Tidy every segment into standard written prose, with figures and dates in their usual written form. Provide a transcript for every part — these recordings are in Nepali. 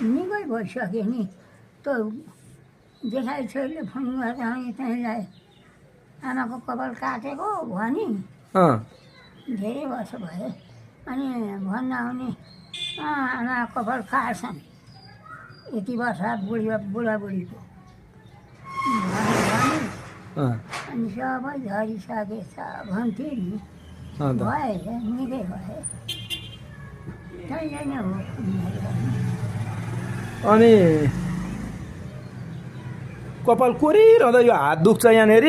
निकै भइसक्यो नि त्यो जेठाइ छोरीले फोन गर्दा अनि त्यहीँलाई आमाको कपाल काटेको भनी धेरै वर्ष भयो अनि भन्न आउने आमा कपाल काट्छन् यति वर्ष बुढाबुढीको अनि सबै झरिसकेछ भन्थे नि भए निकै भए त्यही नै हो। अनि कपाल कोरिरहँदा यो हात दुख्छ यहाँनिर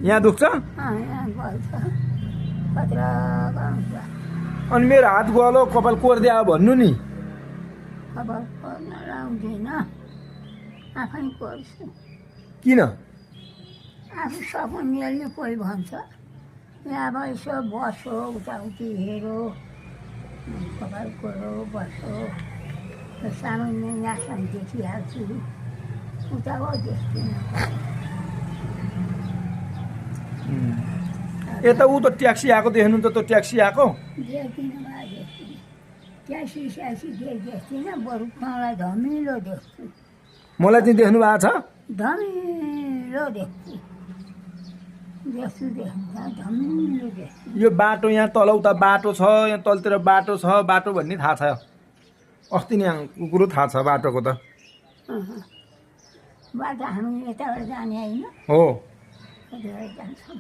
यहाँ दुख्छ यहाँ गल्छ खतरा गाउँछ अनि मेरो हात गलो कपाल कोरिदियो भन्नु नि कपाल कोर्न लाउँदैन आफै कोर्छु किन आफू सबै मिल्ने कोही भन्छ यहाँ अब यसो बसो उताउति हेरो कपाल कोरो बसो सामान्य यहाँसम्म देखिहाल्छु उता हो देख्दिनँ यता ऊ त ट्याक्सी आएको देख्नु त त्यो ट्याक्सी आएको देख्दिनँ देख्दिनँ ट्याक्सी स्याक्सी देख्दिनँ बरु तँलाई धमिलो देख्छु मलाई चाहिँ देख्नु भएको छ धमिलो देख्छु धमिलो देख्छु यो बाटो यहाँ तल उता बाटो छ यहाँ तलतिर बाटो छ बाटो भन्ने थाहा छ अस्ति नै कुरो थाहा छ बाटोको त बाटो हामी यताबाट जाने होइन हो जान्छौँ